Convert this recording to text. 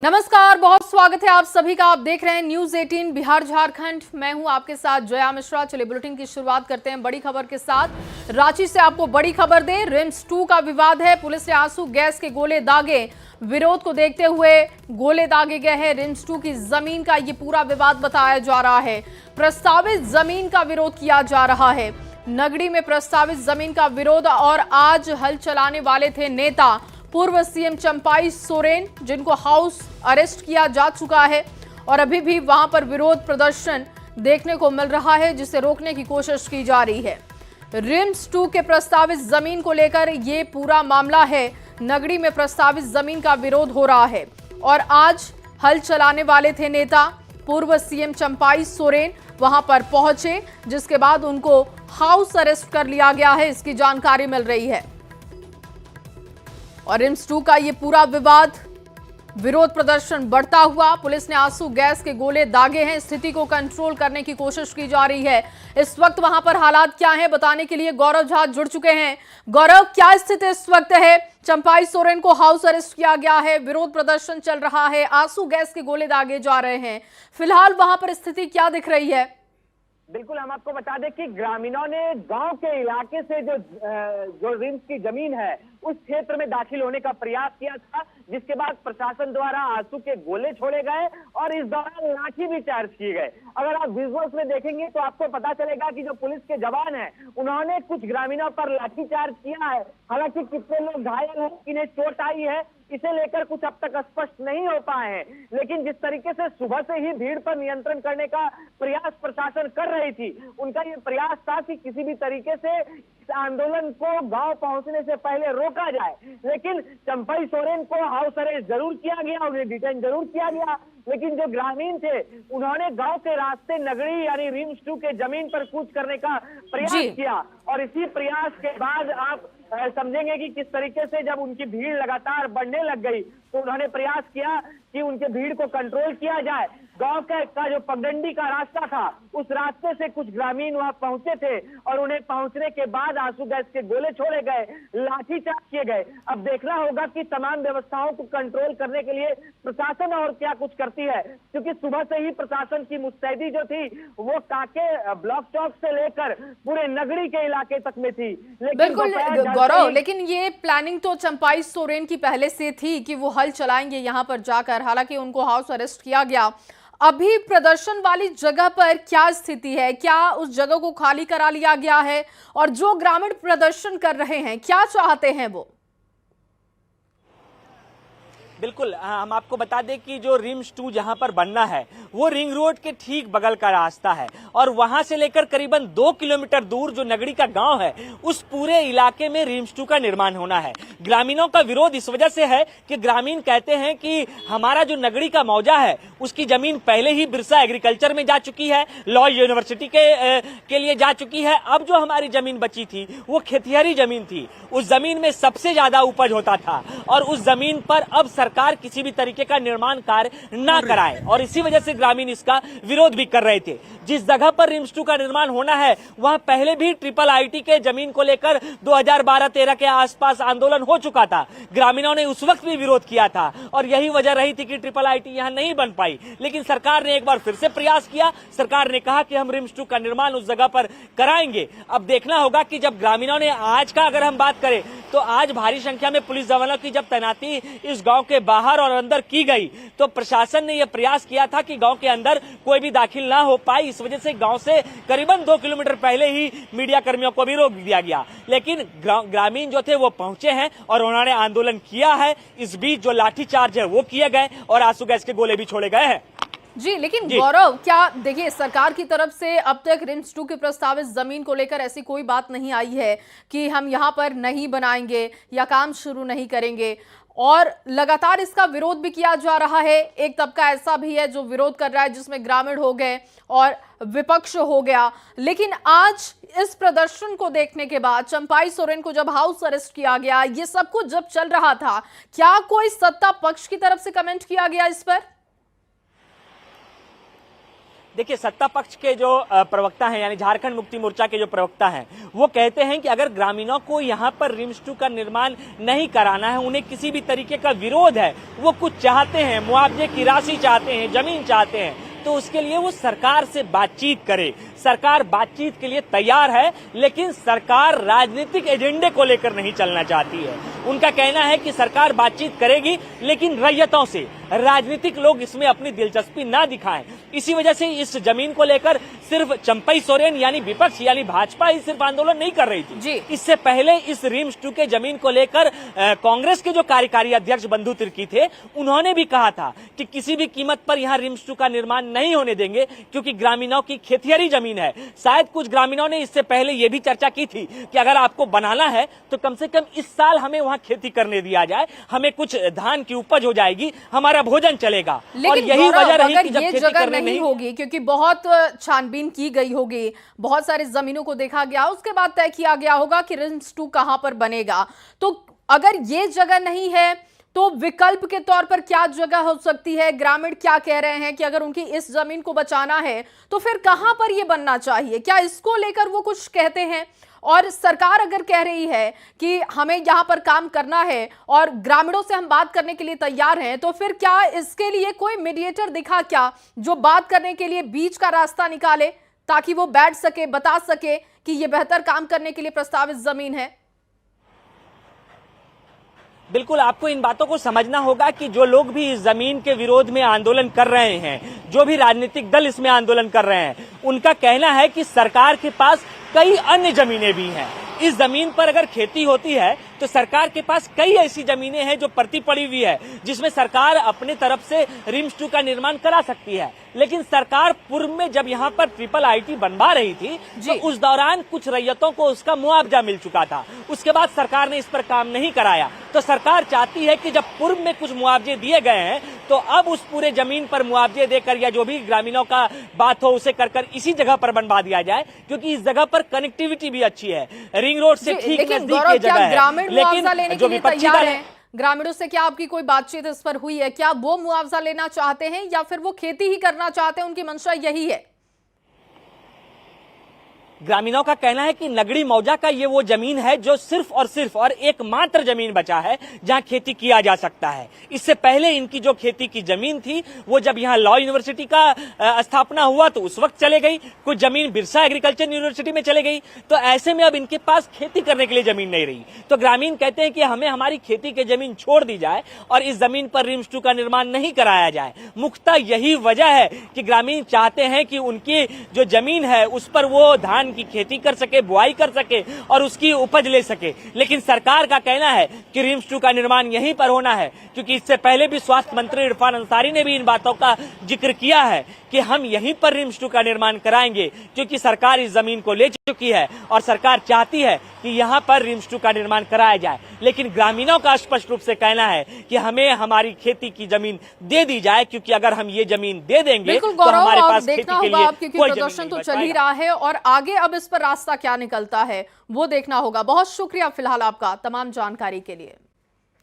नमस्कार, बहुत स्वागत है आप सभी का। आप देख रहे हैं न्यूज 18 बिहार झारखंड। मैं हूं आपके साथ जया मिश्रा। चलिए बुलेटिन की शुरुआत करते हैं बड़ी खबर के साथ। रांची से आपको बड़ी खबर दे, रिम्स 2 का विवाद है। पुलिस ने आंसू गैस के गोले दागे। विरोध को देखते हुए गोले दागे गए हैं। रिम्स 2 की जमीन का ये पूरा विवाद बताया जा रहा है। प्रस्तावित जमीन का विरोध किया जा रहा है। नगड़ी में प्रस्तावित जमीन का विरोध, और आज हल चलाने वाले थे नेता पूर्व सीएम चंपाई सोरेन, जिनको हाउस अरेस्ट किया जा चुका है और अभी भी वहां पर विरोध प्रदर्शन देखने को मिल रहा है, जिसे रोकने की कोशिश की जा रही है। रिम्स 2 के प्रस्तावित जमीन को लेकर ये पूरा मामला है। नगरी में प्रस्तावित जमीन का विरोध हो रहा है और आज हल चलाने वाले थे नेता पूर्व सीएम चंपाई सोरेन, वहां पर पहुंचे, जिसके बाद उनको हाउस अरेस्ट कर लिया गया है, इसकी जानकारी मिल रही है। और रिम्स 2 का ये पूरा विवाद, विरोध प्रदर्शन बढ़ता हुआ, पुलिस ने आंसू गैस के गोले दागे हैं। स्थिति को कंट्रोल करने की कोशिश की जा रही है। इस वक्त वहां पर हालात क्या हैं, बताने के लिए गौरव झा जुड़ चुके हैं। गौरव, क्या स्थिति इस वक्त है? चंपाई सोरेन को हाउस अरेस्ट किया गया है, विरोध प्रदर्शन चल रहा है, आंसू गैस के गोले दागे जा रहे हैं। फिलहाल वहां पर स्थिति क्या दिख रही है? बिल्कुल, हम आपको बता दें कि ग्रामीणों ने गांव के इलाके से जो रिम्स की जमीन है उस क्षेत्र में दाखिल होने का प्रयास किया था, जिसके बाद प्रशासन द्वारा आंसू के गोले छोड़े गए और इस दौरान लाठी भी चार्ज किए गए। अगर आप विजुअल्स में देखेंगे तो आपको पता चलेगा कि जो पुलिस के जवान हैं उन्होंने कुछ ग्रामीणों पर लाठी चार्ज किया है। हालांकि कितने लोग घायल हैं, किन्हें चोट आई है, इसे लेकर कुछ अब तक स्पष्ट नहीं हो पाए हैं। लेकिन जिस तरीके से सुबह से ही भीड़ पर नियंत्रण करने का प्रयास प्रशासन कर रही थी, उनका ये प्रयास था कि किसी भी तरीके से इस आंदोलन को गांव पहुंचने से पहले रोका जाए। लेकिन चंपाई सोरेन को हाउस अरेस्ट जरूर किया गया, उन्हें डिटेन जरूर किया गया, लेकिन जो ग्रामीण थे उन्होंने गांव के रास्ते नगरी यानी रिम्स 2 के जमीन पर कूच करने का प्रयास किया। और इसी प्रयास के बाद आप समझेंगे कि किस तरीके से जब उनकी भीड़ लगातार बढ़ने लग गई तो उन्होंने प्रयास किया कि उनके भीड़ को कंट्रोल किया जाए। गांव का जो पगडंडी का रास्ता था उस रास्ते से कुछ ग्रामीण वहां पहुंचे थे और उन्हें पहुंचने के बाद आंसू गैस के गोले छोड़े गए, लाठीचार्ज किए गए। अब देखना होगा कि तमाम व्यवस्थाओं को कंट्रोल करने के लिए प्रशासन और क्या कुछ करती है, क्योंकि सुबह से ही प्रशासन की मुस्तैदी जो थी वो काके ब्लॉक चौक से लेकर पूरे नगरी के इलाके तक में थी। बिल्कुल गौरव, लेकिन ये प्लानिंग तो चंपाई सोरेन की पहले से थी कि वो हल चलाएंगे यहां पर जाकर। हालांकि उनको हाउस अरेस्ट किया गया। अभी प्रदर्शन वाली जगह पर क्या स्थिति है? क्या उस जगह को खाली करा लिया गया है? और जो ग्रामीण प्रदर्शन कर रहे हैं, क्या चाहते हैं वो? बिल्कुल, हम आपको बता दें कि जो रिम्स 2 जहां पर बनना है वो रिंग रोड के ठीक बगल का रास्ता है और वहां से लेकर करीबन 2 किलोमीटर दूर जो नगरी का गांव है उस पूरे इलाके में रिम्स 2 का निर्माण होना है। ग्रामीणों का विरोध इस वजह से है कि ग्रामीण कहते हैं कि हमारा जो नगरी का मौजा है उसकी जमीन पहले ही बिरसा एग्रीकल्चर में जा चुकी है, लॉ यूनिवर्सिटी के लिए जा चुकी है। अब जो हमारी जमीन बची थी वो खेतिहरी जमीन थी, उस जमीन में सबसे ज्यादा उपज होता था और उस जमीन पर अब सरकार किसी भी तरीके का निर्माण कार्य न कराए और इसी वजह से ग्रामीण इसका विरोध भी कर रहे थे। जिस जगह पर रिम्स 2 का निर्माण होना है वहां पहले भी ट्रिपल आईटी के जमीन को लेकर 2012-13 के आसपास आंदोलन हो चुका था। ग्रामीणों ने उस वक्त भी विरोध किया था और यही वजह रही थी कि ट्रिपल आईटी यहां नहीं बन पाई। लेकिन सरकार ने एक बार फिर से प्रयास किया। सरकार ने कहा कि हम रिम्स 2 का निर्माण उस जगह पर कराएंगे। अब देखना होगा कि जब ग्रामीणों ने आज का अगर हम बात करें तो आज भारी संख्या में पुलिस जवानों की जब तैनाती इस गांव के बाहर और अंदर की गई तो प्रशासन ने यह प्रयास किया था कि गांव के अंदर कोई भी दाखिल ना हो पाए। इस वजह से गांव से करीबन 2 किलोमीटर पहले ही मीडिया कर्मियों को भी रोक दिया गया। लेकिन ग्रामीण जो थे वो पहुंचे हैं और उन्होंने आंदोलन किया है। इस बीच जो लाठीचार्ज है वो किए गए और आंसू गैस के गोले भी छोड़े गए हैं। जी, लेकिन गौरव, क्या देखिए सरकार की तरफ से अब तक रिम्स 2 की प्रस्तावित जमीन को लेकर ऐसी कोई बात नहीं आई है कि हम यहां पर नहीं बनाएंगे या काम शुरू नहीं करेंगे, और लगातार इसका विरोध भी किया जा रहा है। एक तबका ऐसा भी है जो विरोध कर रहा है, जिसमें ग्रामीण हो गए और विपक्ष हो गया। लेकिन आज इस प्रदर्शन को देखने के बाद चंपाई सोरेन को जब हाउस अरेस्ट किया गया, ये सब कुछ जब चल रहा था, क्या कोई सत्ता पक्ष की तरफ से कमेंट किया गया इस पर? देखिए, सत्ता पक्ष के जो प्रवक्ता हैं, यानी झारखंड मुक्ति मोर्चा के जो प्रवक्ता हैं, वो कहते हैं कि अगर ग्रामीणों को यहाँ पर रिम्स 2 का निर्माण नहीं कराना है, उन्हें किसी भी तरीके का विरोध है, वो कुछ चाहते हैं, मुआवजे की राशि चाहते हैं, जमीन चाहते हैं, तो उसके लिए वो सरकार से बातचीत करे। सरकार बातचीत के लिए तैयार है, लेकिन सरकार राजनीतिक एजेंडे को लेकर नहीं चलना चाहती है। उनका कहना है कि सरकार बातचीत करेगी, लेकिन रैयतों से, राजनीतिक लोग इसमें अपनी दिलचस्पी ना दिखाएं। इसी वजह से इस जमीन को लेकर सिर्फ चंपई सोरेन यानी विपक्ष यानी भाजपा ही सिर्फ आंदोलन नहीं कर रही थी। इससे पहले इस रिम्स 2 के जमीन को लेकर कांग्रेस के जो कार्यकारी अध्यक्ष बंधु तिर्की थे, उन्होंने भी कहा था कि किसी भी कीमत पर यहाँ रिम्स 2 का निर्माण नहीं होने देंगे, क्योंकि ग्रामीणों की खेतिहरी जमीन है। शायद कुछ ग्रामीणों ने इससे पहले ये भी चर्चा की थी कि अगर आपको बनाना है तो कम से कम इस साल हमें वहां खेती करने दिया जाए, हमें कुछ धान की उपज हो जाएगी, हमारा भोजन चलेगा। और यही वजह रही कि जब खेती करने नहीं होगी, क्योंकि बहुत छानबीन की गई होगी, बहुत सारी जमीनों को देखा गया, उसके बाद तय किया गया होगा कि रिम्स 2 कहां पर बनेगा। तो अगर ये जगह नहीं है तो विकल्प के तौर पर क्या जगह हो सकती है? ग्रामीण क्या कह रहे हैं कि अगर उनकी इस जमीन को बचाना है तो फिर कहां पर यह बनना चाहिए? क्या इसको लेकर वो कुछ कहते हैं? और सरकार अगर कह रही है कि हमें यहां पर काम करना है और ग्रामीणों से हम बात करने के लिए तैयार हैं, तो फिर क्या इसके लिए कोई मीडिएटर दिखा क्या, जो बात करने के लिए बीच का रास्ता निकाले, ताकि वो बैठ सके, बता सके कि ये बेहतर काम करने के लिए प्रस्तावित जमीन है? बिल्कुल, आपको इन बातों को समझना होगा कि जो लोग भी इस जमीन के विरोध में आंदोलन कर रहे हैं, जो भी राजनीतिक दल इसमें आंदोलन कर रहे हैं, उनका कहना है कि सरकार के पास कई अन्य जमीनें भी हैं। इस जमीन पर अगर खेती होती है तो सरकार के पास कई ऐसी जमीनें हैं जो परती पड़ी हुई है, जिसमें सरकार अपने तरफ से रिम्स 2 का निर्माण करा सकती है। लेकिन सरकार पूर्व में जब यहाँ पर ट्रिपल आईटी बनवा रही थी तो उस दौरान कुछ रैयतों को उसका मुआवजा मिल चुका था। उसके बाद सरकार ने इस पर काम नहीं कराया। तो सरकार चाहती है कि जब पूर्व में कुछ मुआवजे दिए गए हैं तो अब उस पूरे जमीन पर मुआवजे देकर या जो भी ग्रामीणों का बात हो उसे कर इसी जगह पर बनवा दिया जाए, क्योंकि इस जगह पर कनेक्टिविटी भी अच्छी है, रिंग रोड से ठीक नजदीक ये जगह है। मुआवजा लेने के लिए तैयार है? ग्रामीणों से क्या आपकी कोई बातचीत इस पर हुई है? क्या वो मुआवजा लेना चाहते हैं या फिर वो खेती ही करना चाहते हैं? उनकी मंशा यही है? ग्रामीणों का कहना है कि नगड़ी मौजा का ये वो जमीन है जो सिर्फ और एकमात्र जमीन बचा है जहां खेती किया जा सकता है। इससे पहले इनकी जो खेती की जमीन थी वो जब यहां लॉ यूनिवर्सिटी का स्थापना हुआ तो उस वक्त चले गई, कुछ जमीन बिरसा एग्रीकल्चर यूनिवर्सिटी में चले गई। तो ऐसे में अब इनके पास खेती करने के लिए जमीन नहीं रही। तो ग्रामीण कहते हैं कि हमें हमारी खेती की जमीन छोड़ दी जाए और इस जमीन पर रिम्स 2 का निर्माण नहीं कराया जाए। मुख्यतः यही वजह है कि ग्रामीण चाहते हैं कि उनकी जो जमीन है उस पर वो धान की खेती कर सके, बुआई कर सके और उसकी उपज ले सके। लेकिन सरकार का कहना है कि रिम्स 2 का निर्माण यहीं पर होना है, क्योंकि इससे पहले भी स्वास्थ्य मंत्री इरफान अंसारी ने भी इन बातों का जिक्र किया है कि हम यहीं पर रिम्स 2 का निर्माण कराएंगे, क्योंकि सरकार इस जमीन को ले चुकी है और सरकार चाहती है कि यहां पर रिम्स 2 का निर्माण कराया जाए। लेकिन ग्रामीणों का स्पष्ट रूप से कहना है कि हमें हमारी खेती की जमीन दे दी जाए, क्योंकि अगर हम ये जमीन दे देंगे तो हमारे पास खेती के लिए कोई प्रदर्शन तो चल ही रहा है और आगे अब इस पर रास्ता क्या निकलता है वो देखना होगा। बहुत शुक्रिया फिलहाल आपका तमाम जानकारी के लिए।